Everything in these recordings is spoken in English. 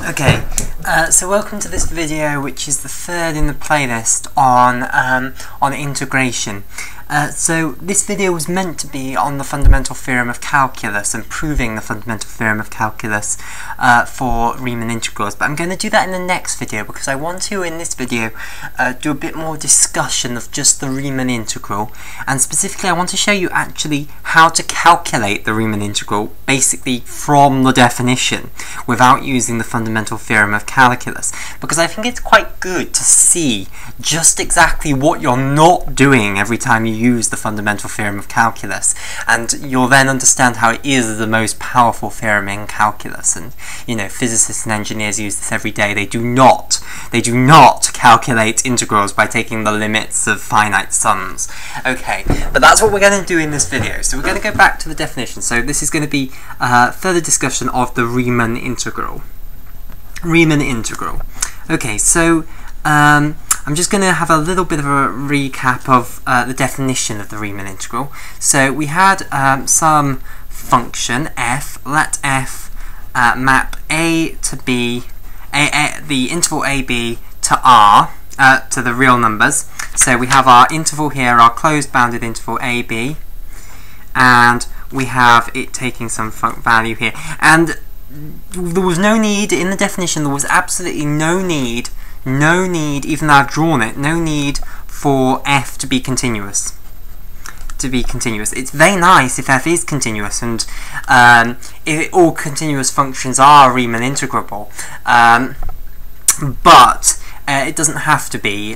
Okay, so welcome to this video, which is the third in the playlist on integration. So this video was meant to be on the fundamental theorem of calculus and proving the fundamental theorem of calculus for Riemann integrals, but I'm going to do that in the next video because I want to, in this video, do a bit more discussion of just the Riemann integral, and specifically I want to show you actually how to calculate the Riemann integral basically from the definition without using the fundamental theorem of calculus, because I think it's quite good to see just exactly what you're not doing every time you use the fundamental theorem of calculus, and you'll then understand how it is the most powerful theorem in calculus. And you know, physicists and engineers use this every day. They do not calculate integrals by taking the limits of finite sums. Okay, but that's what we're going to do in this video. So we're going to go back to the definition. So this is going to be further discussion of the Riemann integral. Riemann integral. Okay, so I'm just going to have a little bit of a recap of the definition of the Riemann integral. So we had some function f. Let f map a to b, the interval ab to r, to the real numbers. So we have our interval here, our closed bounded interval ab, and we have it taking some value here. And there was no need, in the definition, there was absolutely no need, even though I've drawn it, no need for f to be continuous. It's very nice if f is continuous, and if all continuous functions are Riemann integrable, but it doesn't have to be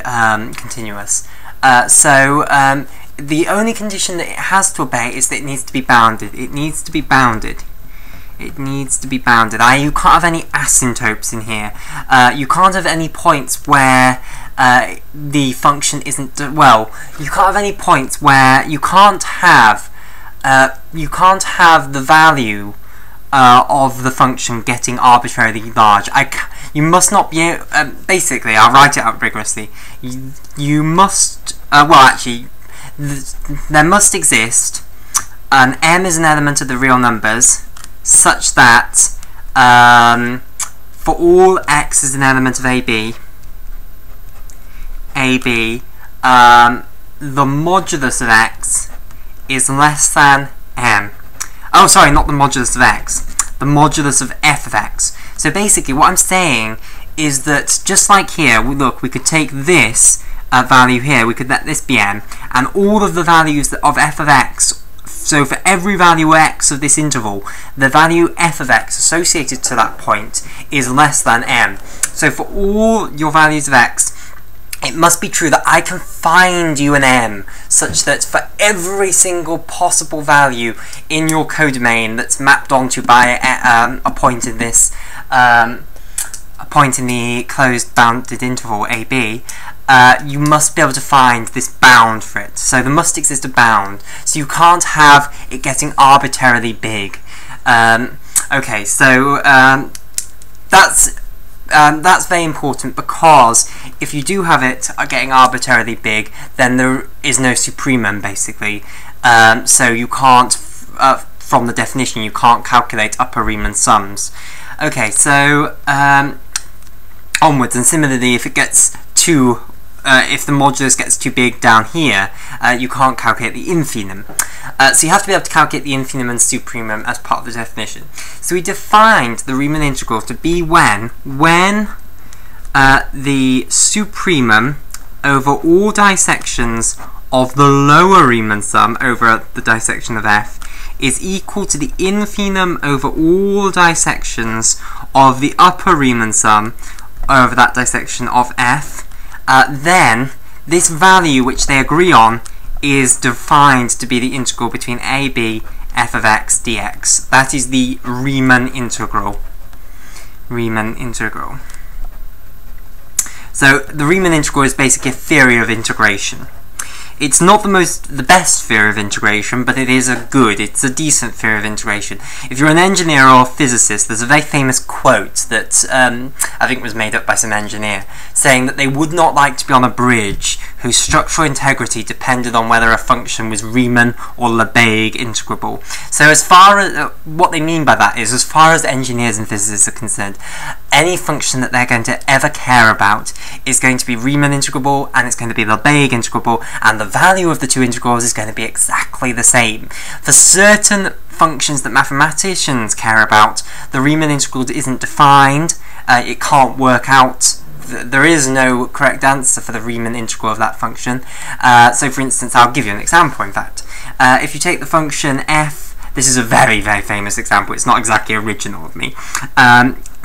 continuous. The only condition that it has to obey is that it needs to be bounded. It needs to be bounded. You can't have any asymptotes in here. You can't have any points where the function isn't well. You can't have any points where you can't have the value of the function getting arbitrarily large. You must not be. Basically, I'll write it out rigorously. You must. Well, actually, there must exist an m is an element of the real numbers, such that for all x is an element of AB, the modulus of x is less than m. Oh, sorry, not the modulus of x, the modulus of f of x. So basically what I'm saying is that just like here, look, we could take this value here, we could let this be m, and all of the values of f of x, so for every value x of this interval, the value f of x associated to that point is less than m. So for all your values of x, it must be true that I can find you an m such that for every single possible value in your codomain that's mapped onto by a point in this, a point in the closed bounded interval AB, you must be able to find this bound for it. So there must exist a bound. So you can't have it getting arbitrarily big. Okay, so that's very important, because if you do have it getting arbitrarily big, then there is no supremum, basically. So you can't, from the definition, you can't calculate upper Riemann sums. Okay, so onwards, and similarly, if it gets too if the modulus gets too big down here, you can't calculate the infimum. So you have to be able to calculate the infimum and supremum as part of the definition. So we defined the Riemann integral to be when the supremum over all dissections of the lower Riemann sum over the dissection of f is equal to the infimum over all dissections of the upper Riemann sum over that dissection of f. Then this value which they agree on is defined to be the integral between ab f of x dx. That is the Riemann integral. So the Riemann integral is basically a theory of integration. It's not the best theory of integration, but it's a decent theory of integration. If you're an engineer or a physicist, there's a very famous quote that I think was made up by some engineer, saying that they would not like to be on a bridge whose structural integrity depended on whether a function was Riemann or Lebesgue integrable. So as far as what they mean by that is, as far as engineers and physicists are concerned, any function that they're going to ever care about is going to be Riemann integrable, and it's going to be Lebesgue integrable, and the value of the two integrals is going to be exactly the same. For certain functions that mathematicians care about, the Riemann integral isn't defined. It can't work out. There is no correct answer for the Riemann integral of that function. So for instance, I'll give you an example in fact. If you take the function f, this is a very, very famous example, it's not exactly original of me,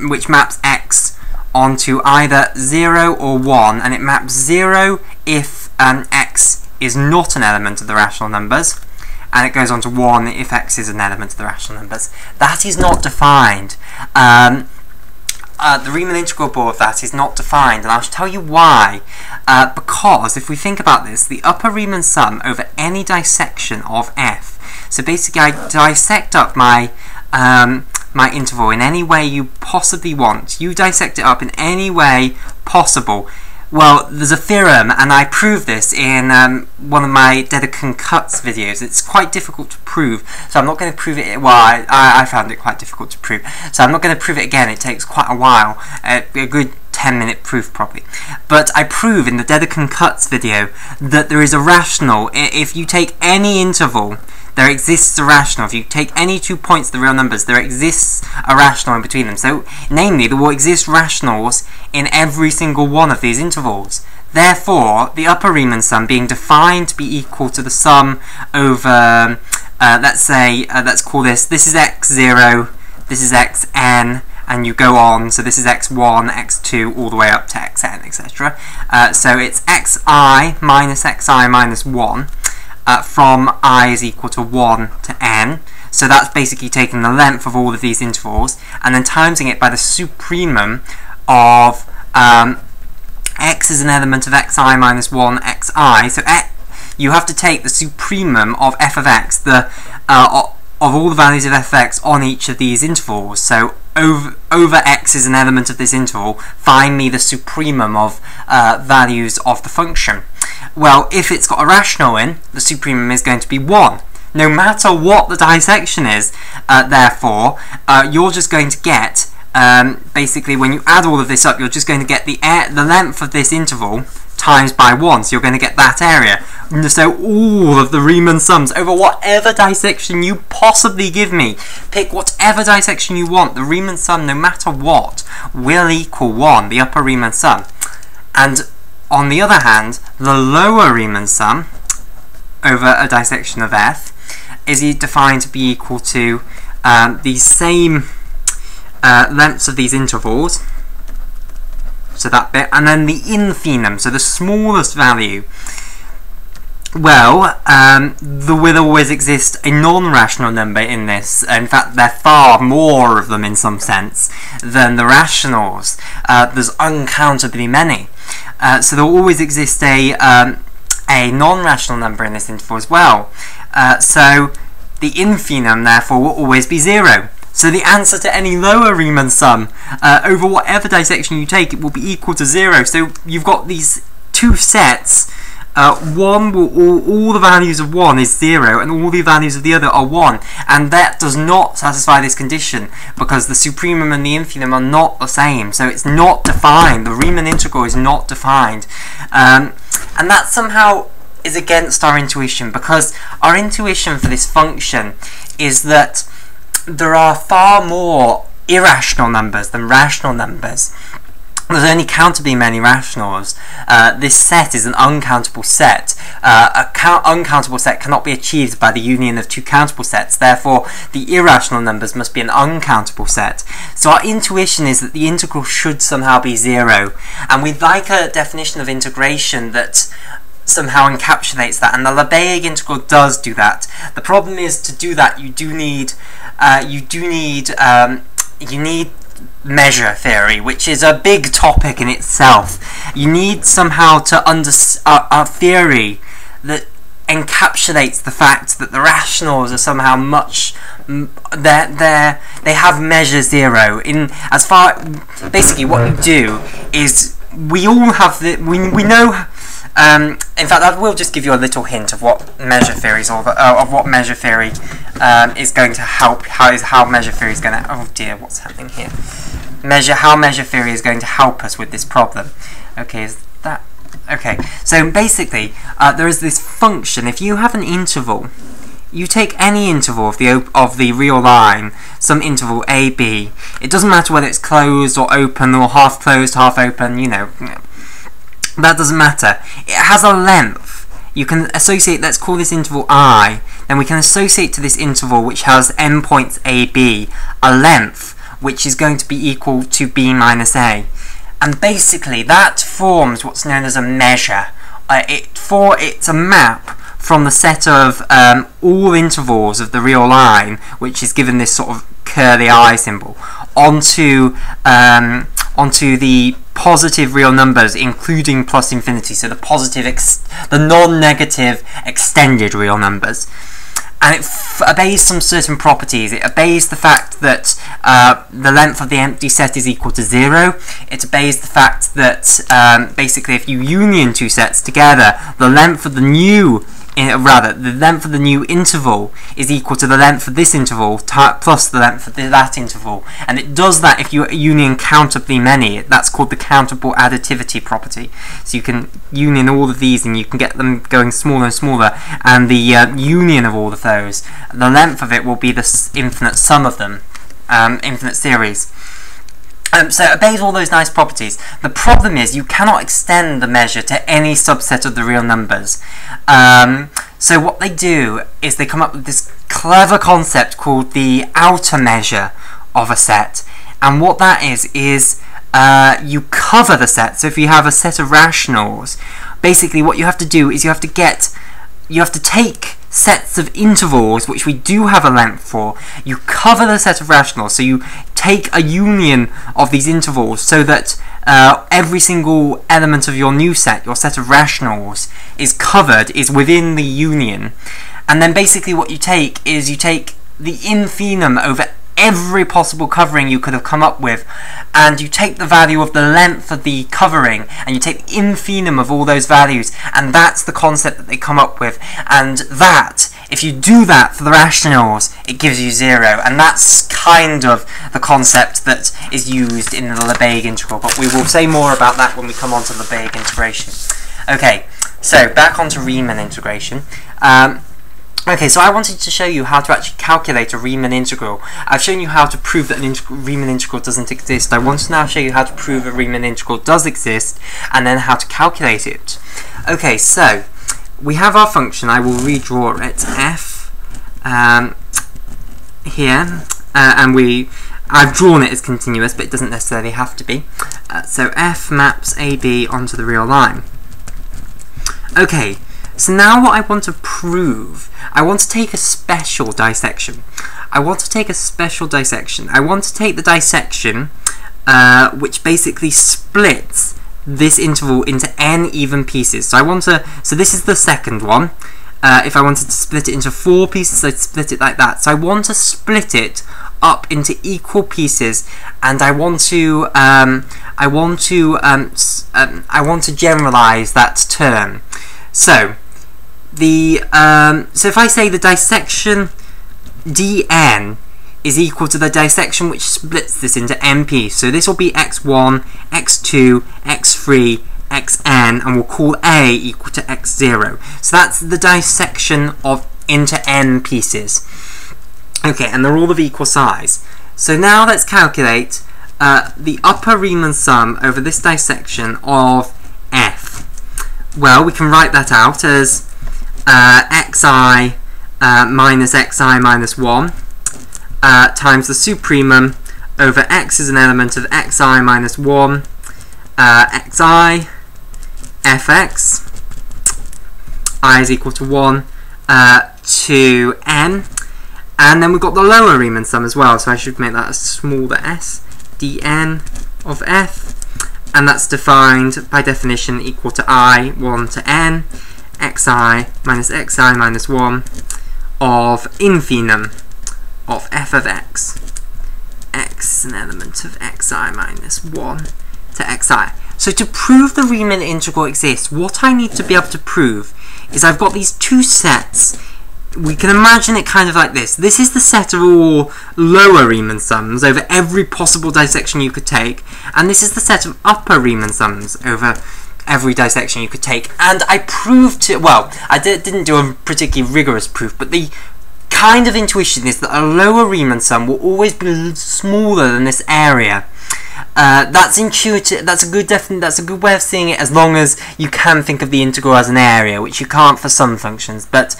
which maps x onto either 0 or 1, and it maps 0 if x is not an element of the rational numbers, and it goes on to 1 if x is an element of the rational numbers. That is not defined. The Riemann integral of that is not defined, and I'll tell you why. Because if we think about this, the upper Riemann sum over any dissection of f, so basically I dissect up my my interval in any way you possibly want. You dissect it up in any way possible. Well, there's a theorem, and I prove this in one of my Dedekind cuts videos. It's quite difficult to prove, so I'm not going to prove it. Well, I found it quite difficult to prove, so I'm not going to prove it again. It takes quite a while, a good 10-minute proof probably. But I prove in the Dedekind cuts video that there is a rational. If you take any interval, there exists a rational. If you take any 2 points of the real numbers, there exists a rational in between them. So, namely, there will exist rationals in every single one of these intervals. Therefore, the upper Riemann sum being defined to be equal to the sum over, let's say, let's call this is x0, this is xn, and you go on, so this is x1, x2, all the way up to xn, etc. So it's xi minus 1. From I is equal to 1 to n. So that's basically taking the length of all of these intervals and then timesing it by the supremum of x is an element of xi minus 1 xi. So you have to take the supremum of f of x, of all the values of f of x on each of these intervals. So over x is an element of this interval, find me the supremum of values of the function. Well, if it's got a rational in, the supremum is going to be 1. No matter what the dissection is, therefore, you're just going to get, basically, when you add all of this up, you're just going to get the length of this interval times by 1, so you're going to get that area. So all of the Riemann sums over whatever dissection you possibly give me, pick whatever dissection you want, the Riemann sum, no matter what, will equal 1, the upper Riemann sum. And on the other hand, the lower Riemann sum over a dissection of f is defined to be equal to the same lengths of these intervals, so that bit, and then the infimum, so the smallest value. Well, there will always exist a non-rational number in this. In fact, there are far more of them in some sense than the rationals. There's uncountably many. So there will always exist a non-rational number in this interval as well. So the infimum, therefore, will always be 0. So the answer to any lower Riemann sum over whatever dissection you take, it will be equal to 0. So you've got these two sets. One will all the values of one is 0, and all the values of the other are 1, and that does not satisfy this condition because the supremum and the infimum are not the same. So it's not defined. The Riemann integral is not defined, and that somehow is against our intuition, because our intuition for this function is that there are far more irrational numbers than rational numbers. There's only countably many rationals. This set is an uncountable set. Uncountable set cannot be achieved by the union of two countable sets. Therefore, the irrational numbers must be an uncountable set. So our intuition is that the integral should somehow be 0. And we'd like a definition of integration that somehow encapsulates that, and the Lebesgue integral does do that. The problem is, to do that, you need measure theory, which is a big topic in itself. You need somehow to a theory that encapsulates the fact that the rationals are somehow they have measure 0. Basically what you do is we all have the we know. In fact, I will just give you a little hint of what measure theory is is going to help. How measure theory is going to. Oh dear, what's happening here? How measure theory is going to help us with this problem. Okay, is that okay? So basically, there is this function. If you have an interval, you take any interval of the real line, some interval a, b. It doesn't matter whether it's closed or open or half closed, half open. You know. That doesn't matter. It has a length. You can associate, let's call this interval I, then we can associate to this interval which has endpoints AB a length which is going to be equal to b minus a. And basically that forms what's known as a measure. It's a map from the set of all intervals of the real line, which is given this sort of curly I symbol, onto the positive real numbers, including plus infinity, so the non-negative extended real numbers. And it obeys some certain properties. It obeys the fact that the length of the empty set is equal to 0. It obeys the fact that basically if you union two sets together, the length of the new interval is equal to the length of this interval plus the length of that interval. And it does that if you union countably many. That's called the countable additivity property. So you can union all of these and you can get them going smaller and smaller, and the union of all of those, the length of it will be the infinite sum of them, infinite series. So it obeys all those nice properties. The problem is you cannot extend the measure to any subset of the real numbers. So what they do is they come up with this clever concept called the outer measure of a set. And what that is you cover the set. So if you have a set of rationals, basically what you have to do is you have to take sets of intervals which we do have a length for, you cover the set of rationals, so you take a union of these intervals so that every single element of your new set, your set of rationals, is within the union. And then basically what you take is you take the infenum over every possible covering you could have come up with, and you take the value of the length of the covering and you take the infenum of all those values, and that's the concept that they come up with. And that, if you do that for the rationals, it gives you 0, and that's kind of the concept that is used in the Lebesgue integral, but we will say more about that when we come on to Lebesgue integration. Okay, so back onto Riemann integration. Okay, so I wanted to show you how to actually calculate a Riemann integral. I've shown you how to prove that a Riemann integral doesn't exist. I want to now show you how to prove a Riemann integral does exist, and then how to calculate it. Okay, so we have our function. I will redraw it, f, here, and I've drawn it as continuous, but it doesn't necessarily have to be. So f maps AB onto the real line. Okay. So now what I want to prove, I want to take a special dissection. I want to take the dissection which basically splits this interval into n even pieces. So this is the second one. If I wanted to split it into 4 pieces, I'd split it like that. So I want to split it up into equal pieces, and I want to generalize that term. So so if I say the dissection dn is equal to the dissection which splits this into n pieces, so this will be x1, x2, x3, xn, and we'll call a equal to x0. So that's the dissection into n pieces. Okay, and they're all of equal size. So now let's calculate the upper Riemann sum over this dissection of f. Well, we can write that out as xi minus xi minus 1 times the supremum over x is an element of xi minus 1 xi fx I is equal to 1 to n, and then we've got the lower Riemann sum as well, so I should make that a smaller s, dn of f, and that's defined by definition equal to I 1 to n xi minus 1 of infenum of f of x, x an element of xi minus 1 to xi. So to prove the Riemann integral exists, what I need to be able to prove is I've got these two sets. We can imagine it kind of like this. This is the set of all lower Riemann sums over every possible dissection you could take, and this is the set of upper Riemann sums over every dissection you could take. And I proved it, well, I didn't do a particularly rigorous proof, but the kind of intuition is that a lower Riemann sum will always be smaller than this area. That's intuitive. That's a good way of seeing it, as long as you can think of the integral as an area, which you can't for some functions. But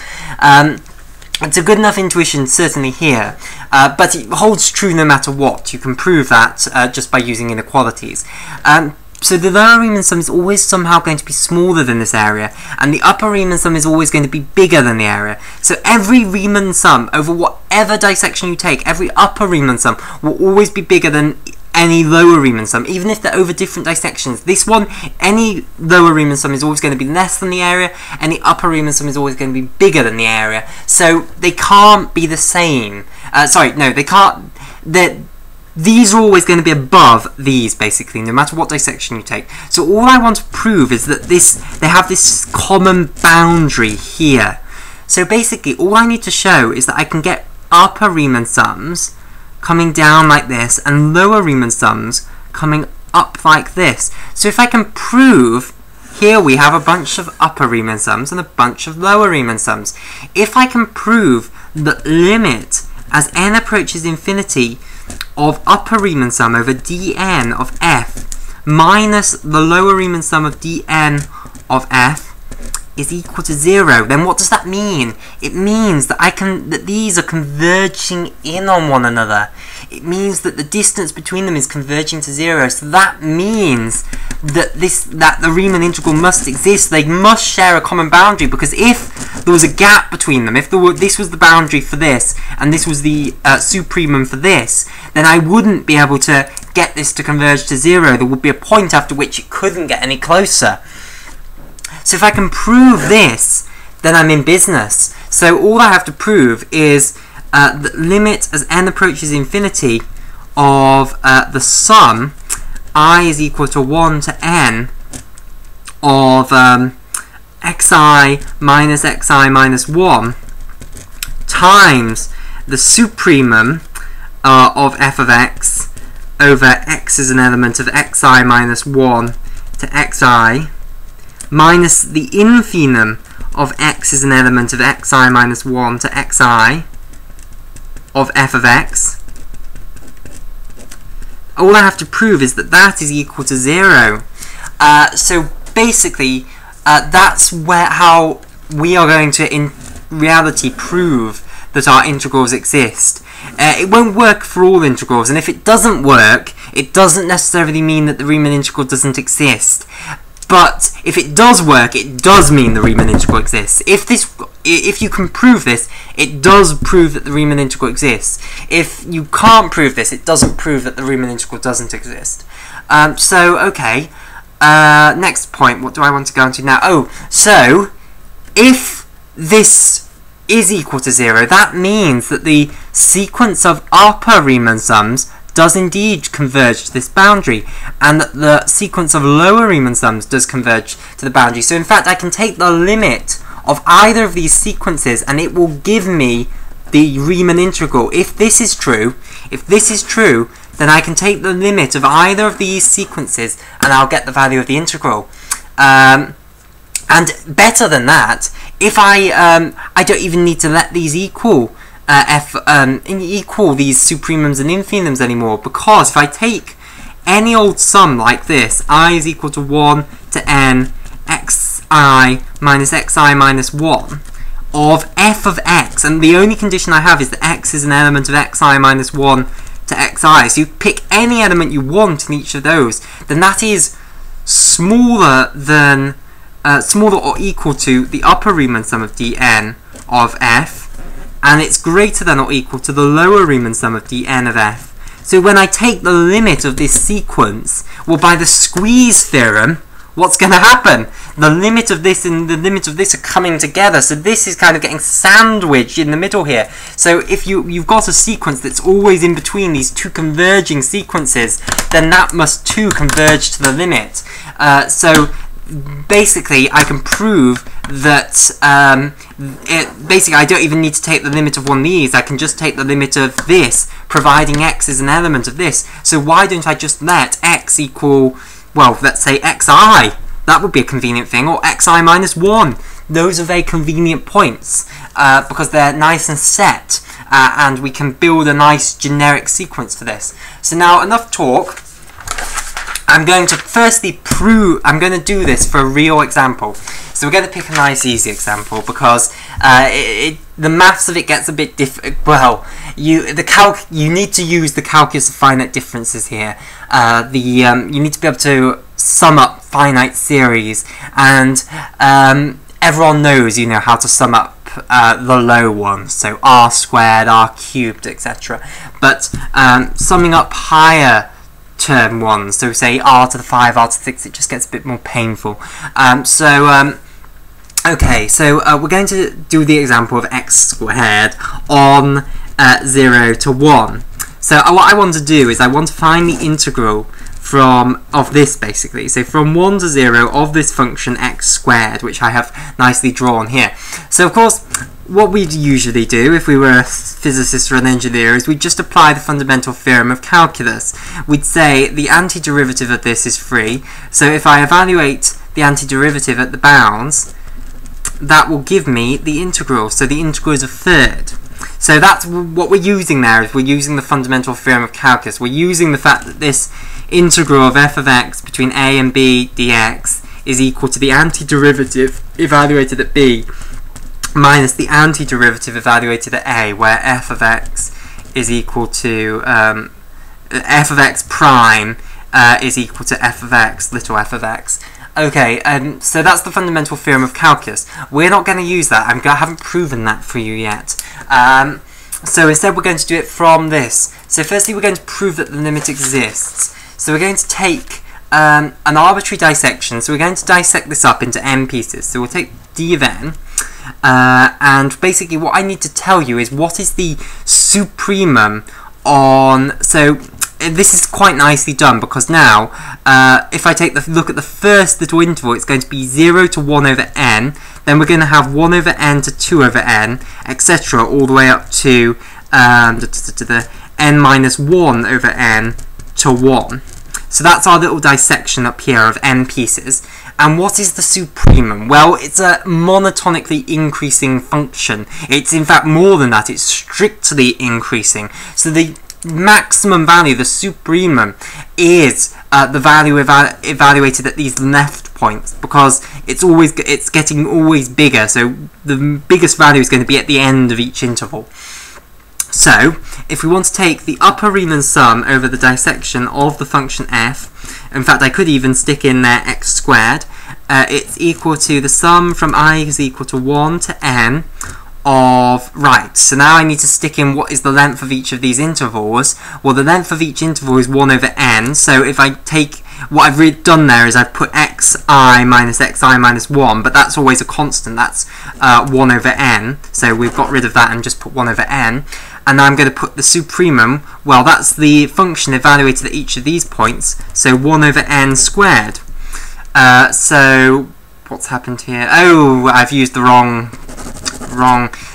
it's a good enough intuition, certainly here. But it holds true no matter what. You can prove that just by using inequalities. So the lower Riemann sum is always somehow going to be smaller than this area, and the upper Riemann sum is always going to be bigger than the area. So every Riemann sum, over whatever dissection you take, every upper Riemann sum will always be bigger than any lower Riemann sum, even if they're over different dissections. This one, any lower Riemann sum is always going to be less than the area, and the upper Riemann sum is always going to be bigger than the area. So they can't be the same. Sorry, no, they can't. These are always going to be above these, basically, no matter what dissection you take. So all I want to prove is that they have this common boundary here. So basically, all I need to show is that I can get upper Riemann sums coming down like this, and lower Riemann sums coming up like this. So if I can prove, here we have a bunch of upper Riemann sums and a bunch of lower Riemann sums. If I can prove the limit as n approaches infinity of upper Riemann sum over dn of f minus the lower Riemann sum of dn of f is equal to 0, then what does that mean? It means that that these are converging in on one another. It means that the distance between them is converging to 0. So that means that the Riemann integral must exist. They must share a common boundary, because if there was a gap between them, if this was the boundary for this and this was the supremum for this, then I wouldn't be able to get this to converge to 0. There would be a point after which it couldn't get any closer. So if I can prove this, then I'm in business. So all I have to prove is the limit as n approaches infinity of the sum I is equal to 1 to n of xi minus 1 times the supremum of f of x over x is an element of xi minus 1 to xi minus the infimum of x is an element of xi minus 1 to xi of f of x. All I have to prove is that that is equal to 0. So basically, that's how we are going to, in reality, prove that our integrals exist. It won't work for all integrals, and if it doesn't work, it doesn't necessarily mean that the Riemann integral doesn't exist. But if it does work, it does mean the Riemann integral exists. If you can prove this, it does prove that the Riemann integral exists. If you can't prove this, it doesn't prove that the Riemann integral doesn't exist. Okay. Next point, what do I want to go into now? Oh, so if this is equal to 0, that means that the sequence of upper Riemann sums does indeed converge to this boundary, and that the sequence of lower Riemann sums does converge to the boundary. So in fact, I can take the limit of either of these sequences and it will give me the Riemann integral. If this is true, then I can take the limit of either of these sequences and I'll get the value of the integral. And better than that, if I don't even need to let these equal equal these supremums and infimums anymore, because if I take any old sum like this, I is equal to 1 to n xi minus 1 of f of x, and the only condition I have is that x is an element of xi minus 1 to xi, so you pick any element you want in each of those, then that is smaller than smaller or equal to the upper Riemann sum of dn of f, and it's greater than or equal to the lower Riemann sum of dn of f. So when I take the limit of this sequence, well, by the squeeze theorem, what's going to happen? The limit of this and the limit of this are coming together, so this is kind of getting sandwiched in the middle here. So if you've got a sequence that's always in between these two converging sequences, then that must too converge to the limit. So basically I can prove that basically I don't even need to take the limit of one of these, I can just take the limit of this, providing x is an element of this. So why don't I just let x equal, well, let's say xi, that would be a convenient thing, or xi minus 1. Those are very convenient points because they're nice and set, and we can build a nice generic sequence for this. So now, enough talk. I'm going to firstly prove, I'm going to do this for a real example. So we're going to pick a nice easy example because the maths of it gets a bit different. Well, you need to use the calculus of finite differences here. You need to be able to sum up finite series, and everyone knows, you know, how to sum up the low ones, so r squared, r cubed, etc. But summing up higher term ones, so say r to the 5, r to the 6, it just gets a bit more painful. Okay, so we're going to do the example of x squared on 0 to 1. So what I want to do is I want to find the integral of this, basically. So from 1 to 0 of this function x squared, which I have nicely drawn here. So of course, what we'd usually do if we were a physicist or an engineer is we'd just apply the fundamental theorem of calculus. We'd say the antiderivative of this is free, so if I evaluate the antiderivative at the bounds, that will give me the integral. So the integral is a third. So that's what we're using there, is we're using the fundamental theorem of calculus. We're using the fact that this integral of f of x between a and b dx is equal to the antiderivative evaluated at b minus the antiderivative evaluated at a, where f of x is equal to f of x prime is equal to f of x, little f of x. Okay, so that's the fundamental theorem of calculus. We're not going to use that. I haven't proven that for you yet. So instead we're going to do it from this. So firstly we're going to prove that the limit exists. So we're going to take an arbitrary dissection. So we're going to dissect this up into n pieces. So we'll take d of n. And basically what I need to tell you is what is the supremum on... So this is quite nicely done, because now if I take the look at the first little interval, it's going to be 0 to 1 over n, then we're going to have 1 over n to 2 over n, etc., all the way up to the n minus 1 over n to 1. So that's our little dissection up here of n pieces. And what is the supremum? Well, it's a monotonically increasing function. It's in fact more than that, it's strictly increasing. So the maximum value, the supremum, is the value evaluated at these left points, because it's getting always bigger, so the biggest value is going to be at the end of each interval. So if we want to take the upper Riemann sum over the dissection of the function f, in fact I could even stick in there x squared, it's equal to the sum from I is equal to 1 to n of, right, so now I need to stick in what is the length of each of these intervals. Well, the length of each interval is 1 over n, so if I take, what I've done there is I've put xi minus 1, but that's always a constant, that's 1 over n, so we've got rid of that and just put 1 over n. And now I'm going to put the supremum, well, that's the function evaluated at each of these points, so 1 over n squared. So what's happened here? Oh, I've used the wrong,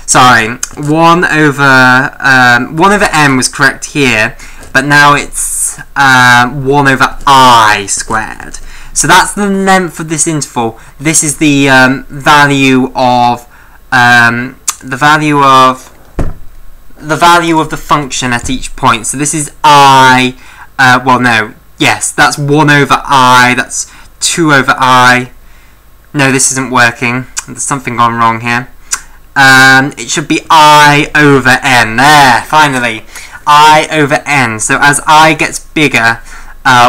sorry, 1 over n was correct here, but now it's 1 over I squared. So that's the length of this interval. This is the value of the function at each point. So this is I, well no, yes, that's 1 over I, that's 2 over I. No, this isn't working. There's something gone wrong here. It should be I over n. There, finally. I over n. So as I gets bigger,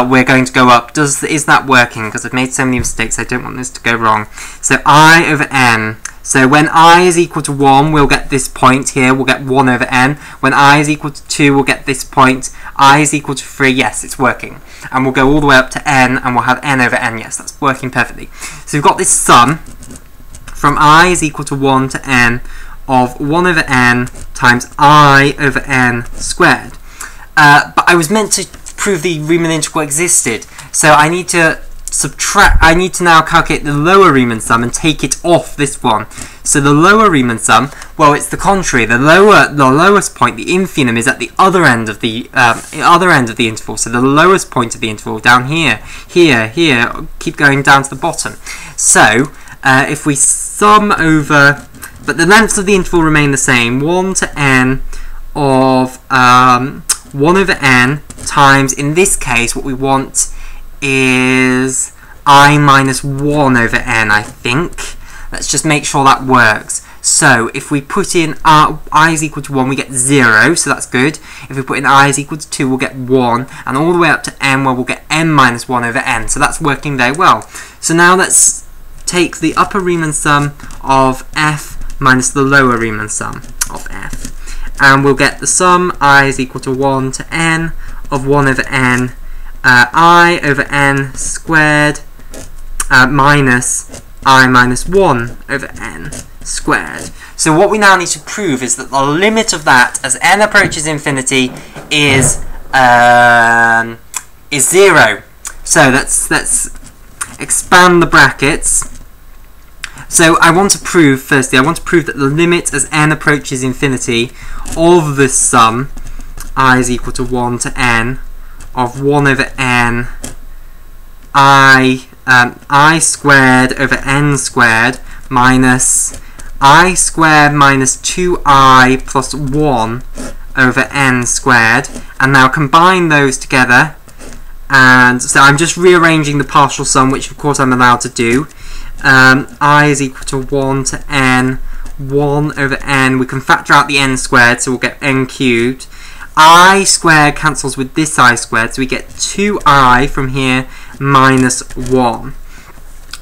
we're going to go up. Is that working? Because I've made so many mistakes, I don't want this to go wrong. So I over n. So when I is equal to 1, we'll get this point here, we'll get 1 over n. When I is equal to 2, we'll get this point. I is equal to 3, yes, it's working. And we'll go all the way up to n, and we'll have n over n, yes, that's working perfectly. So we've got this sum from I is equal to 1 to n of 1 over n times I over n squared. But I was meant to prove the Riemann integral existed, so I need to now calculate the lower Riemann sum and take it off this one. So the lower Riemann sum, well, it's the contrary. The lowest point, the infimum, is at the other end of the interval. So the lowest point of the interval down here, keep going down to the bottom. So if we sum over, but the lengths of the interval remain the same, 1 to n of 1 over n times, in this case, what we want is I minus 1 over n, I think. Let's just make sure that works. So if we put in I is equal to 1, we get 0, so that's good. If we put in I is equal to 2, we'll get 1, and all the way up to n, where we'll get n minus 1 over n, so that's working very well. So now let's take the upper Riemann sum of f minus the lower Riemann sum of f, and we'll get the sum I is equal to 1 to n of 1 over n I over n squared minus I minus 1 over n squared. So what we now need to prove is that the limit of that as n approaches infinity is 0. So let's expand the brackets. So I want to prove, firstly, that the limit as n approaches infinity of this sum, I is equal to 1 to n, of 1 over n I squared over n squared minus I squared minus 2I plus 1 over n squared, and now combine those together, and so I'm just rearranging the partial sum, which of course I'm allowed to do. I is equal to 1 to n, 1 over n, we can factor out the n squared, so we'll get n cubed. I squared cancels with this I squared, so we get 2I from here minus 1.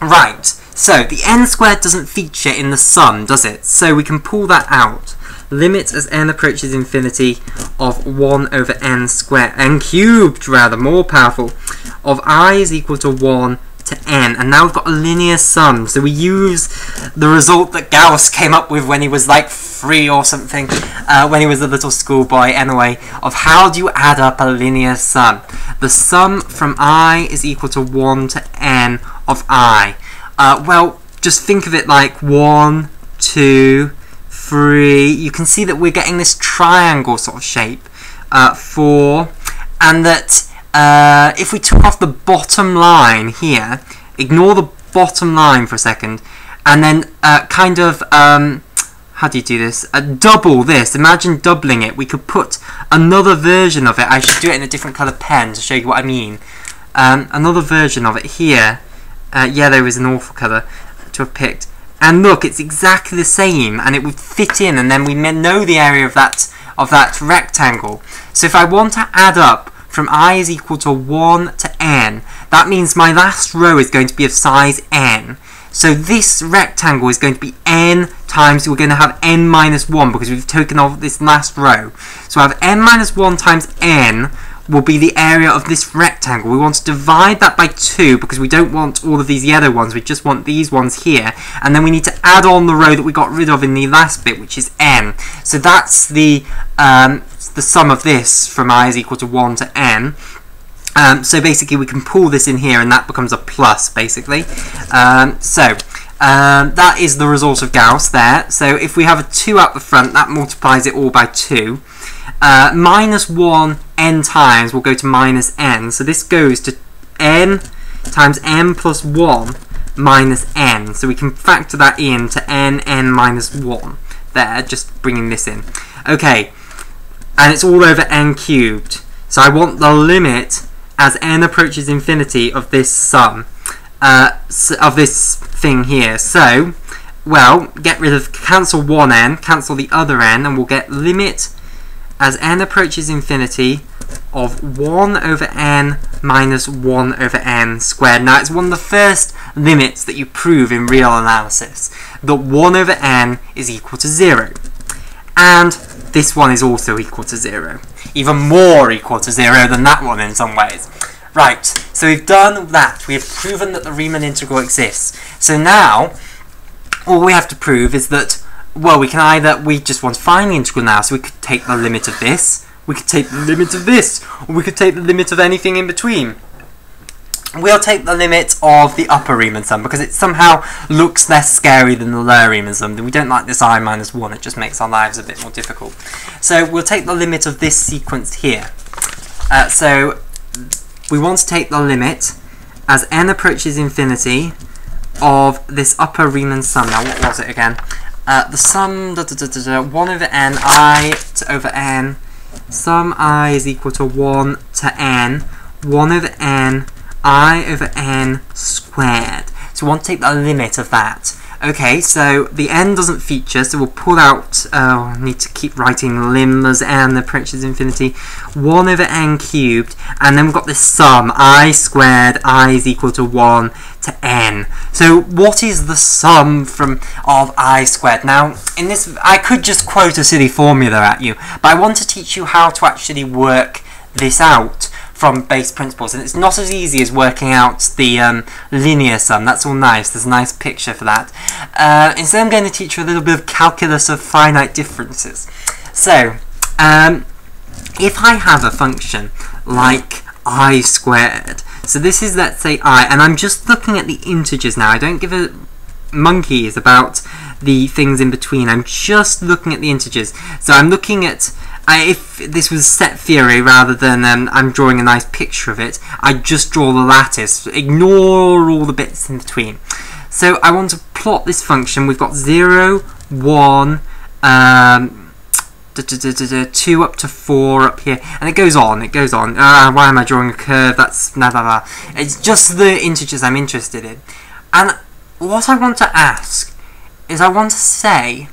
Right, so the n squared doesn't feature in the sum, does it? So we can pull that out. Limit as n approaches infinity of 1 over n squared, n cubed rather, more powerful, of I is equal to 1 to n, and now we've got a linear sum, so we use the result that Gauss came up with when he was like 3 or something, when he was a little schoolboy anyway, of how do you add up a linear sum. The sum from I is equal to 1 to n of I. Well, just think of it like 1, 2, 3, you can see that we're getting this triangle sort of shape, 4, and that if we took off the bottom line here, ignore the bottom line for a second, and then kind of, how do you do this? Double this. Imagine doubling it. We could put another version of it. I should do it in a different colour pen to show you what I mean. Another version of it here. Yellow is an awful colour to have picked. And look, it's exactly the same, and it would fit in, and then we know the area of that rectangle. So if I want to add up from I is equal to 1 to n, that means my last row is going to be of size n. So this rectangle is going to be n times, we're going to have n minus 1 because we've taken off this last row. So I have n minus 1 times n will be the area of this rectangle. We want to divide that by 2 because we don't want all of these yellow ones, we just want these ones here. And then we need to add on the row that we got rid of in the last bit, which is n. So that's the sum of this from I is equal to 1 to n. So basically we can pull this in here and that becomes a plus, basically. That is the result of Gauss there. So if we have a 2 out the front, that multiplies it all by 2. Minus 1 n times will go to minus n. So this goes to n times n plus 1 minus n. So we can factor that in to n minus 1. There, just bringing this in. Okay, and it's all over n cubed. So I want the limit as n approaches infinity of this sum, of this thing here. So, well, cancel one n, cancel the other n, and we'll get limit as n approaches infinity of 1 over n minus 1 over n squared. Now, it's one of the first limits that you prove in real analysis, that 1 over n is equal to 0. And this one is also equal to 0. even more equal to 0 than that one in some ways. Right, so we've done that. We have proven that the Riemann integral exists. So now, all we have to prove is that, well, we just want to find the integral now, so we could take the limit of this, we could take the limit of this, or we could take the limit of anything in between. We'll take the limit of the upper Riemann sum because it somehow looks less scary than the lower Riemann sum. We don't like this I minus 1, it just makes our lives a bit more difficult. So we'll take the limit of this sequence here. So we want to take the limit as n approaches infinity of this upper Riemann sum. Now what was it again? The sum 1 over n I to over n, sum I is equal to 1 to n, 1 over n I over n squared. So we want to take the limit of that. Okay, so the n doesn't feature, so we'll pull out, I need to keep writing lim as n approaches infinity, 1 over n cubed, and then we've got this sum, I squared, I is equal to 1 to n. So what is the sum of I squared? Now, in this, I could just quote a silly formula at you, but I want to teach you how to actually work this out from base principles, and it's not as easy as working out the linear sum. That's all nice, there's a nice picture for that. Instead I'm going to teach you a little bit of calculus of finite differences. So, if I have a function like I squared, so this is, let's say, I, and I'm just looking at the integers now, I don't give a monkeys about the things in between, I'm just looking at the integers. So I'm looking at, if this was set theory rather than I'm drawing a nice picture of it, I'd just draw the lattice, ignore all the bits in between. So I want to plot this function. We've got 0, 1, 2 up to 4 up here, and it goes on, why am I drawing a curve? That's blah blah blah. It's just the integers I'm interested in. And what I want to ask is, I want to say,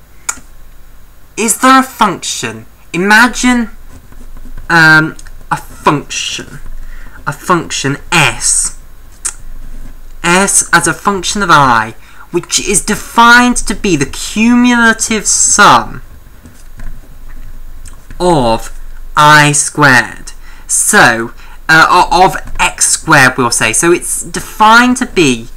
is there a function? Imagine a function s as a function of I, which is defined to be the cumulative sum of I squared. So, of x squared, we'll say. So it's defined to be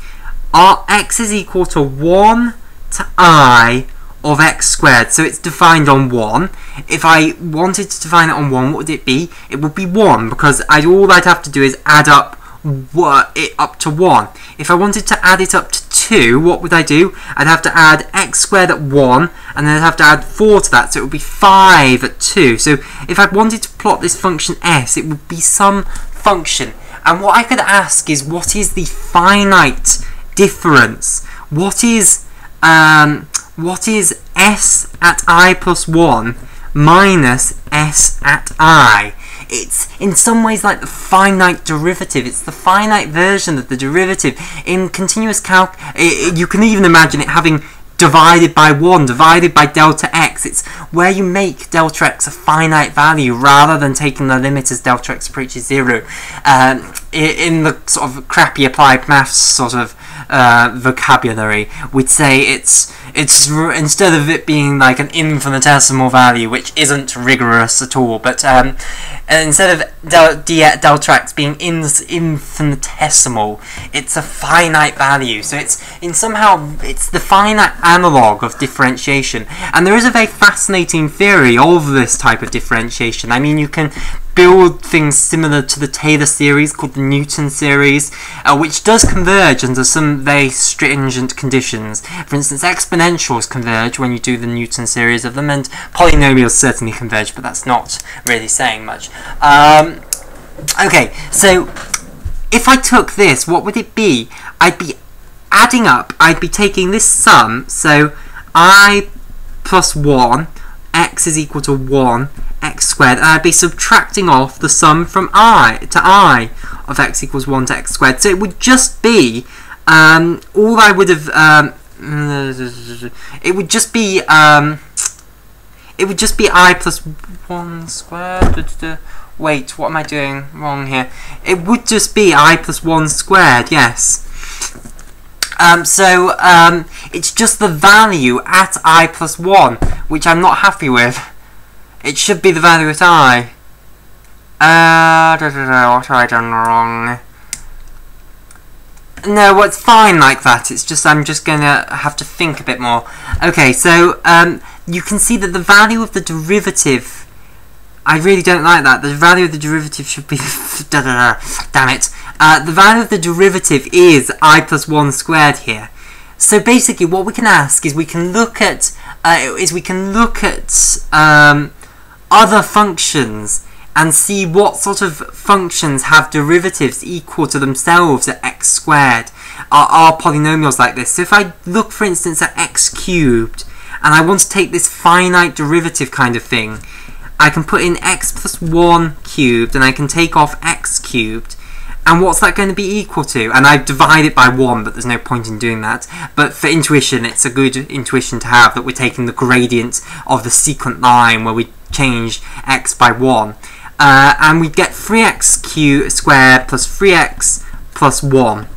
x is equal to 1 to I of x squared. So it's defined on 1. If I wanted to define it on 1, what would it be? It would be 1, because all I'd have to do is add up it up to 1. If I wanted to add it up to 2, what would I do? I'd have to add x squared at 1, and then I'd have to add 4 to that, so it would be 5 at 2. So if I wanted to plot this function s, it would be some function. And what I could ask is, what is the finite difference? What is s at I plus 1 minus s at I? It's in some ways like the finite derivative. It's the finite version of the derivative. In continuous calc, you can even imagine it having divided by 1, divided by delta x. It's where you make delta x a finite value rather than taking the limit as delta x approaches 0. In the sort of crappy applied maths sort of vocabulary, we'd say it's instead of it being like an infinitesimal value, which isn't rigorous at all, but instead of delta x being infinitesimal, it's a finite value. So it's the finite analog of differentiation. And there is a very fascinating theory of this type of differentiation. I mean, you can build things similar to the Taylor series called the Newton series, which does converge under some very stringent conditions. For instance, exponentials converge when you do the Newton series of them, and polynomials certainly converge, but that's not really saying much. Okay, so if I took this, what would it be? I'd be adding up, I'd be taking this sum, so I plus 1, x is equal to 1, x squared, and I'd be subtracting off the sum from I to I of x equals 1 to x squared. So it would just be all I would have it would just be I plus 1 squared. Wait, what am I doing wrong here? It would just be I plus 1 squared, yes. It's just the value at I plus 1, which I'm not happy with. It should be the value at I. What have I done wrong? No, it's fine like that. It's just I'm just gonna have to think a bit more. Okay, so you can see that the value of the derivative. I really don't like that. The value of the derivative should be damn it. The value of the derivative is I plus 1 squared here. So basically, what we can ask is we can look at other functions and see what sort of functions have derivatives equal to themselves at x squared. Are polynomials like this. So if I look, for instance, at x cubed, and I want to take this finite derivative kind of thing, I can put in x plus 1 cubed, and I can take off x cubed. And what's that going to be equal to? And I divide it by 1, but there's no point in doing that. But for intuition, it's a good intuition to have that we're taking the gradient of the secant line where we change x by 1. And we get 3x squared plus 3x plus 1.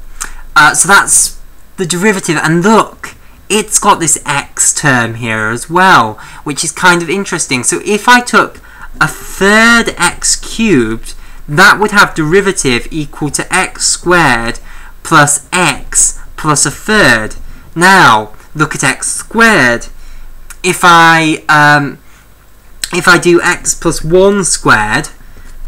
So that's the derivative. And look, it's got this x term here as well, which is kind of interesting. So if I took a third x cubed, that would have derivative equal to x squared plus x plus a third. Now, look at x squared. If I do x plus 1 squared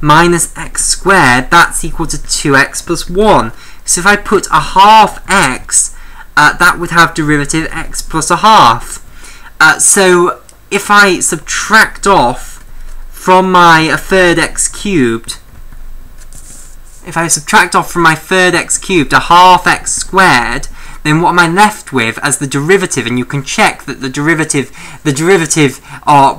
minus x squared, that's equal to 2x plus 1. So if I put a half x, that would have derivative x plus a half. So if I subtract off from my third x cubed, if I subtract off from my third x cubed a half x squared, then what am I left with as the derivative? And you can check that the derivative,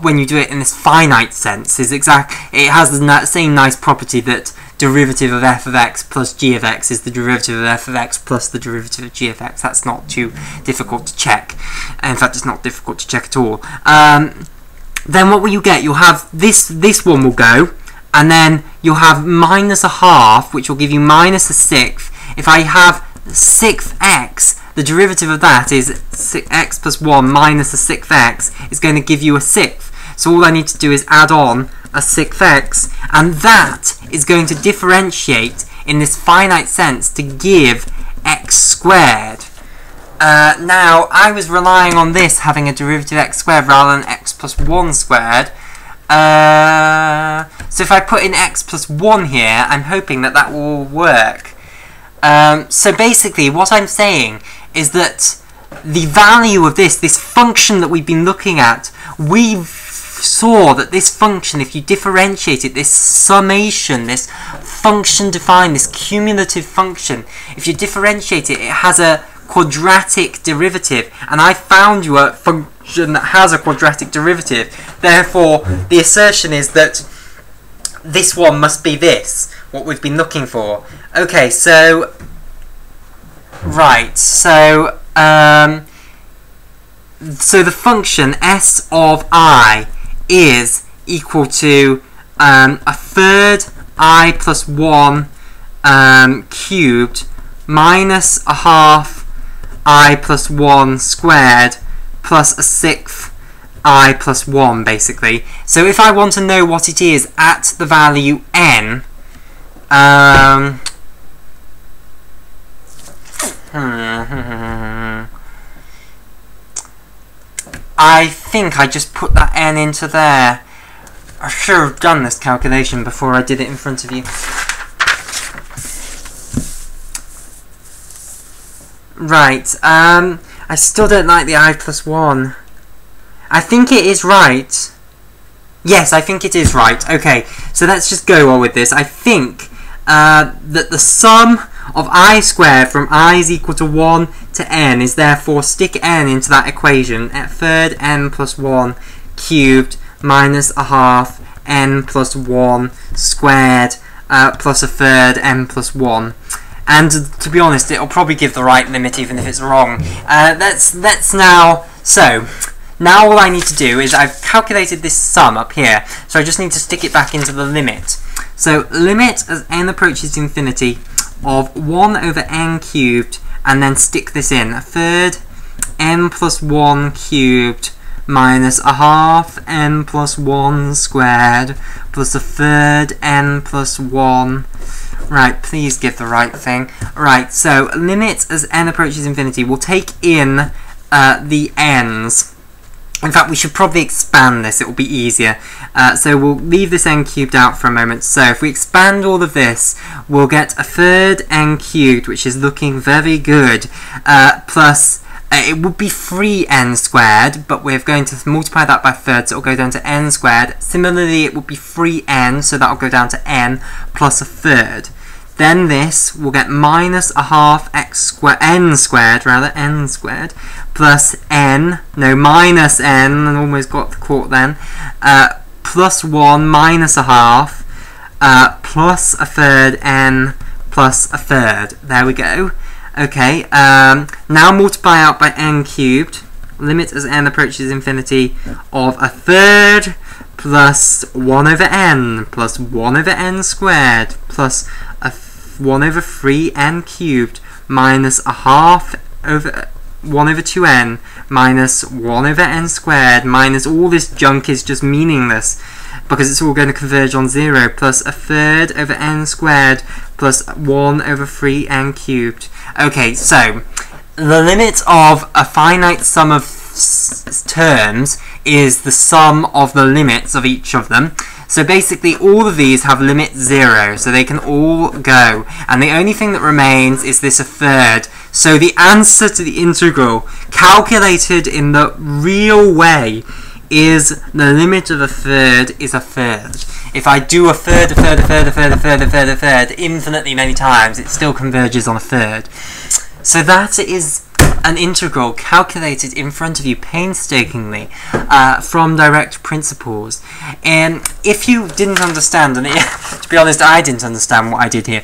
when you do it in this finite sense, is it has the same nice property that derivative of f of x plus g of x is the derivative of f of x plus the derivative of g of x. That's not too difficult to check. In fact, it's not difficult to check at all. Then what will you get? You'll have this one will go, and then you'll have minus a half, which will give you minus a sixth. If I have 6x, the derivative of that is x plus 1 minus a sixth x is going to give you a sixth. So all I need to do is add on a sixth x, and that is going to differentiate in this finite sense to give x squared. Now, I was relying on this having a derivative x squared rather than x plus 1 squared. So if I put in x plus 1 here, I'm hoping that that will work. So basically, what I'm saying is that the value of this function that we've been looking at, we saw that this function, if you differentiate it, this summation, this function defined, this cumulative function, if you differentiate it, it has a quadratic derivative, and I found you a function that has a quadratic derivative. Therefore, the assertion is that this one must be this, what we've been looking for. Okay, so right, so the function s of I is equal to a third I plus 1 cubed minus a half I plus 1 squared plus a sixth I plus 1, basically. So if I want to know what it is at the value n, I think I just put that n into there. I should have done this calculation before I did it in front of you. Right, I still don't like the I plus 1. I think it is right. Yes, I think it is right. Okay, so let's just go on with this. I think that the sum of I squared from I is equal to 1 to n is therefore stick n into that equation at third n plus 1 cubed minus a half n plus 1 squared plus a third n plus 1. And to be honest, it'll probably give the right limit even if it's wrong. Let's now... So, now all I need to do is I've calculated this sum up here, so I just need to stick it back into the limit. So, limit as n approaches infinity of 1 over n cubed, and then stick this in. A third n plus 1 cubed minus a half n plus 1 squared plus a third n plus 1. Right, please give the right thing. Right, so limit as n approaches infinity. We'll take in the n's. In fact, we should probably expand this, it will be easier. So we'll leave this n cubed out for a moment. So if we expand all of this, we'll get a third n cubed, which is looking very good, plus it would be 3n squared, but we're going to multiply that by thirds, so it'll go down to n squared. Similarly, it would be 3n, so that'll go down to n plus a third. Then this will get minus a half n squared, plus n, no, minus n, I almost got caught then, plus 1 minus a half, plus a third n plus a third. There we go. Okay, now multiply out by n cubed, limit as n approaches infinity of a third plus 1 over n plus 1 over n squared plus a 1 over 3n cubed minus a half over 1 over 2n minus 1 over n squared minus all this junk is just meaningless because it's all going to converge on 0 plus a third over n squared plus 1 over 3n cubed. Okay, so the limit of a finite sum of terms is the sum of the limits of each of them. So basically all of these have limit 0, so they can all go. And the only thing that remains is this a third. So the answer to the integral, calculated in the real way, is the limit of a third is a third. If I do a third infinitely many times, it still converges on a third. So that is an integral calculated in front of you painstakingly from direct principles. And if you didn't understand, and to be honest, I didn't understand what I did here.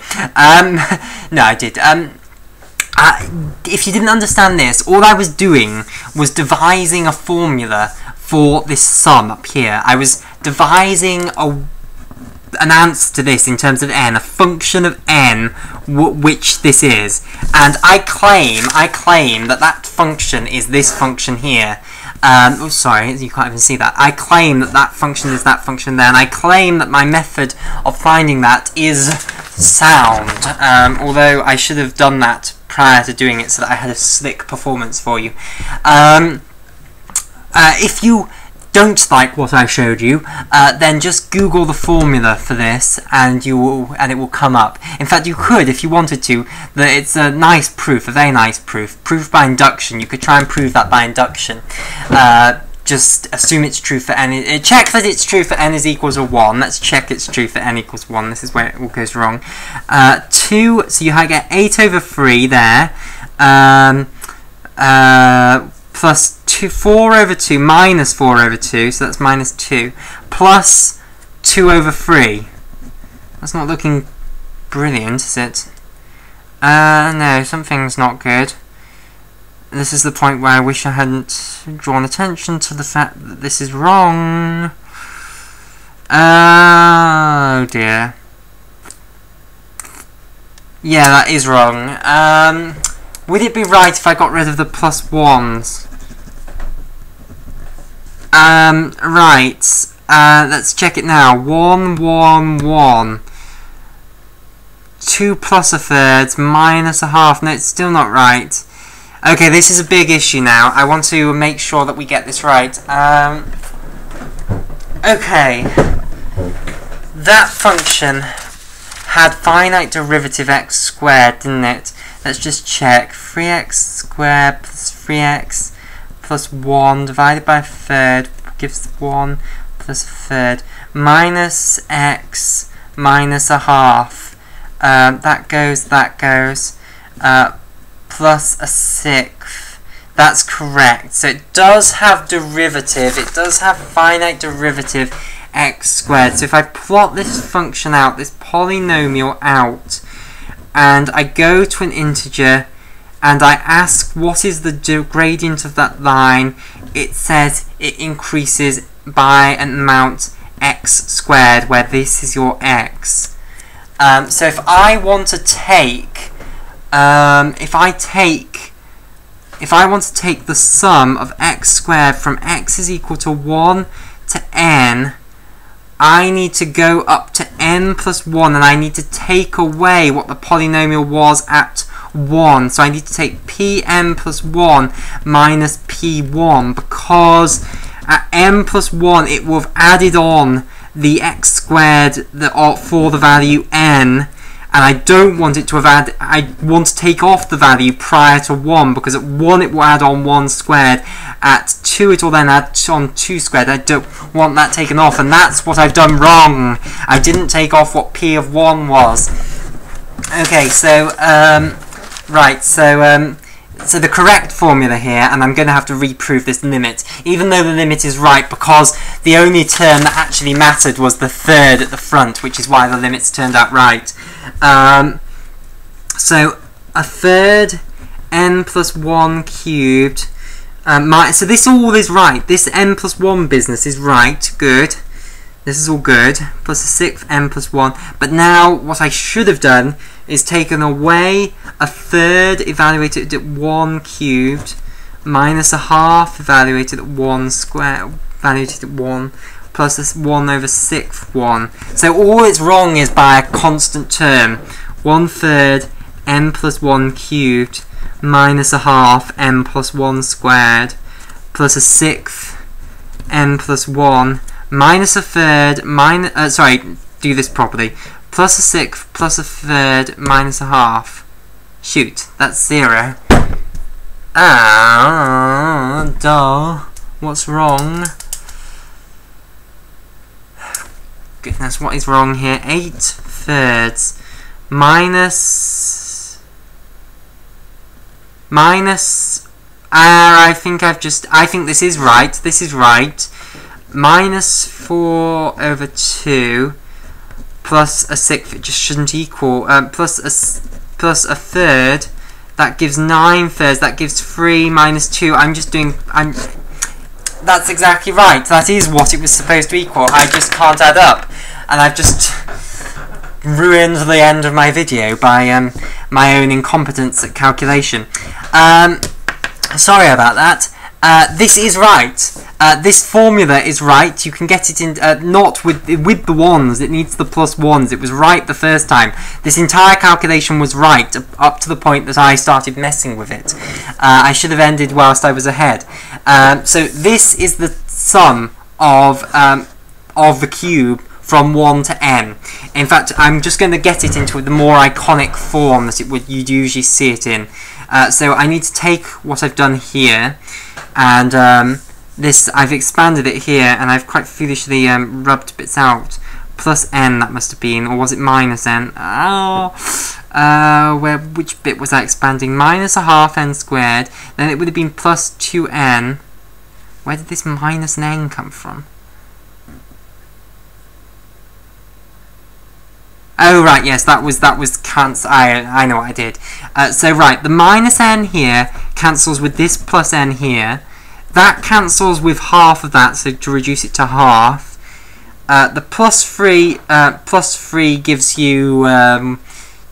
No, I did. If you didn't understand this, all I was doing was devising a formula for this sum up here. I was devising an answer to this in terms of n, a function of n, which this is, and I claim that function is this function here. Oh, sorry, you can't even see that. I claim that function is that function there, and I claim that my method of finding that is sound, although I should have done that prior to doing it so that I had a slick performance for you. If you don't like what I showed you, then just Google the formula for this and it will come up. In fact, you could, if you wanted to, that it's a nice proof, a very nice proof by induction. You could try and prove that by induction. Just assume it's true for n. Check that it's true for n is equals to 1. Let's check it's true for n equals 1. This is where it all goes wrong. 2, so you get 8 over 3 there. Plus 4 over 2 minus 4 over 2, so that's minus 2, plus 2 over 3. That's not looking brilliant, is it? No, something's not good. This is the point where I wish I hadn't drawn attention to the fact that this is wrong. Oh dear. Yeah, that is wrong. Would it be right if I got rid of the plus 1s? Right. Let's check it now. 1, 1, 1. 2 plus a third minus a half. No, it's still not right. Okay, this is a big issue now. I want to make sure that we get this right. Okay. That function had finite derivative x squared, didn't it? Let's just check. 3x squared plus 3x plus 1 divided by a third gives 1 plus a third minus x minus a half. That goes, plus a sixth. That's correct. So it does have derivative. It does have finite derivative x squared. So if I plot this function out, this polynomial out, and I go to an integer and I ask what is the gradient of that line, it says it increases by an amount x squared, where this is your x. So if I want to take, if I take if I want to take the sum of x squared from x is equal to 1 to n, I need to go up to n plus 1, and I need to take away what the polynomial was at 1. So I need to take pn plus 1 minus p1, because at n plus 1 it will have added on the x squared for the value n, and I don't want it to have added. I want to take off the value prior to 1, because at 1 it will add on 1 squared, at 2 it will then add on 2 squared. I don't want that taken off, and that's what I've done wrong. I didn't take off what p of 1 was. Okay, so right, so the correct formula here, and I'm going to have to reprove this limit, even though the limit is right, because the only term that actually mattered was the third at the front, which is why the limits turned out right. So a third n plus 1 cubed, so this all is right. This n plus 1 business is right, good. This is all good, plus a sixth n plus 1. But now what I should have done is taken away a third evaluated at 1 cubed minus a half evaluated at 1 squared, evaluated at 1, plus this 1 over 6th 1. So all it's wrong is by a constant term. 1/3 n plus 1 cubed minus a half n plus 1 squared plus a sixth n plus 1 minus a third minus do this properly, plus a sixth plus a third minus a half. Shoot, that's 0. Duh. What's wrong? Goodness, what is wrong here? 8/3 minus I think this is right. This is right. Minus 4 over 2 plus a sixth, it just shouldn't equal, plus a third, that gives 9/3, that gives 3 minus 2, that's exactly right, that is what it was supposed to equal, I just can't add up, and I've just ruined the end of my video by my own incompetence at calculation. Sorry about that. This is right. This formula is right. You can get it in not with the 1s. It needs the plus 1s. It was right the first time. This entire calculation was right up to the point that I started messing with it. I should have ended whilst I was ahead. So this is the sum of the cube from 1 to n. In fact, I'm just going to get it into the more iconic form that you'd usually see it in. So I need to take what I've done here, and this I've expanded it here, and I've quite foolishly rubbed bits out. Plus n, that must have been, or was it minus n? Which bit was I expanding? Minus a half n squared. Then it would have been plus 2n. Where did this minus an n come from? Oh right, yes, that was cancel. I know what I did. So right, the minus n here cancels with this plus n here. That cancels with half of that, so to reduce it to half. The plus 3 gives you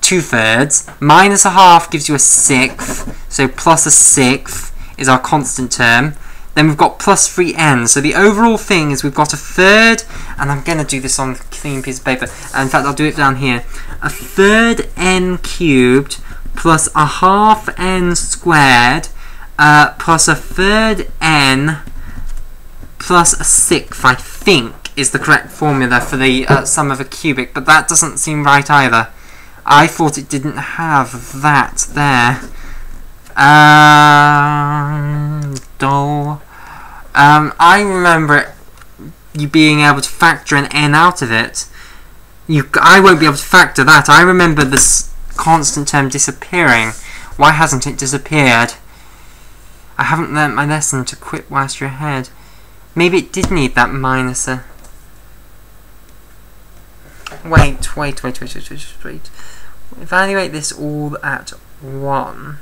2/3. Minus a half gives you a sixth. So plus a sixth is our constant term. Then we've got plus 3n. So the overall thing is we've got a third, and I'm going to do this on a clean piece of paper. In fact, I'll do it down here. A third n cubed plus a half n squared plus a third n plus a sixth, I think, is the correct formula for the sum of a cubic. But that doesn't seem right either. I thought it didn't have that there. Dull. I remember you being able to factor an n out of it. I won't be able to factor that. I remember this constant term disappearing. Why hasn't it disappeared? I haven't learnt my lesson to quit whilst you're ahead. Maybe it did need that minus a... Wait. Evaluate this all at 1.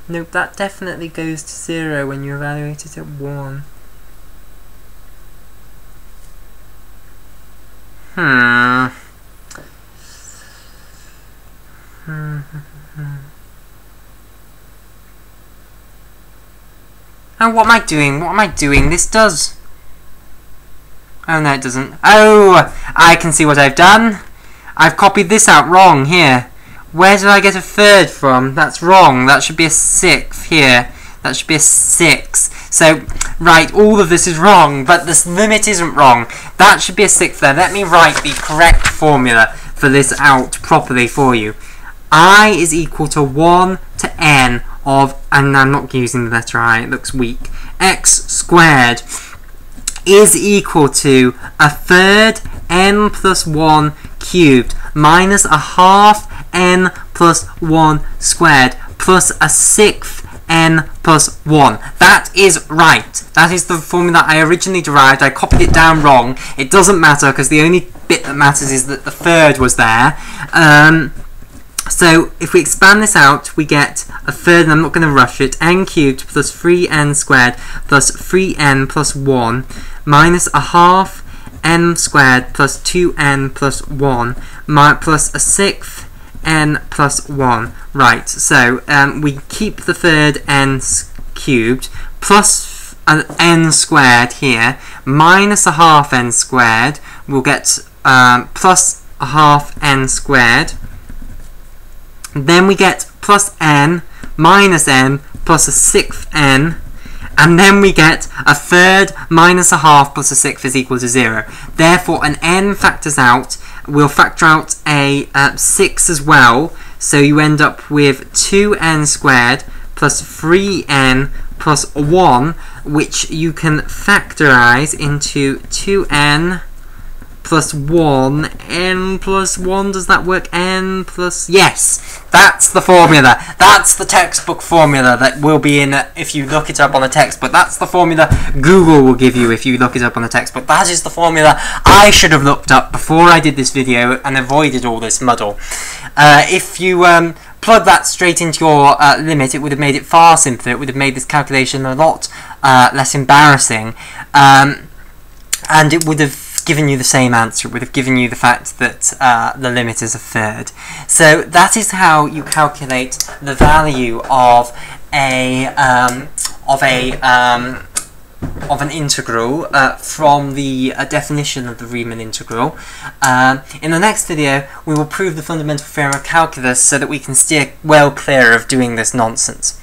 Nope, that definitely goes to 0 when you evaluate it at 1. Oh, what am I doing? What am I doing? This does... Oh, no, it doesn't. Oh, I can see what I've done. I've copied this out wrong here. Where did I get a third from? That's wrong. That should be a sixth here. That should be a 6. So, right, all of this is wrong, but this limit isn't wrong. That should be a 6 there. Let me write the correct formula for this out properly for you. I is equal to 1 to n of, and I'm not using the letter I, it looks weak, x squared is equal to a third n plus 1 cubed minus a half n plus 1 squared plus a sixth n plus 1. That is right. That is the formula I originally derived. I copied it down wrong. It doesn't matter because the only bit that matters is that the third was there. So if we expand this out, we get a third, and I'm not going to rush it, n cubed plus 3n squared plus 3n plus 1 minus a half n squared plus 2n plus 1 plus a sixth n plus 1. Right, so we keep the third n cubed plus an n squared here minus a half n squared. We'll get plus a half n squared. Then we get plus n minus n plus a sixth n, and then we get a third minus a half plus a sixth is equal to 0. Therefore, an n factors out. We'll factor out a 6 as well, so you end up with 2n squared plus 3n plus 1, which you can factorize into 2n plus 1, n plus 1, does that work? N plus... Yes! That's the formula. That's the textbook formula that will be in if you look it up on the textbook. That's the formula Google will give you if you look it up on the textbook. That is the formula I should have looked up before I did this video and avoided all this muddle. If you plug that straight into your limit, it would have made it far simpler. It would have made this calculation a lot less embarrassing. And it would have given you the same answer. It would have given you the fact that the limit is a third. So that is how you calculate the value of an integral from the definition of the Riemann integral. In the next video, we will prove the fundamental theorem of calculus so that we can steer well clear of doing this nonsense.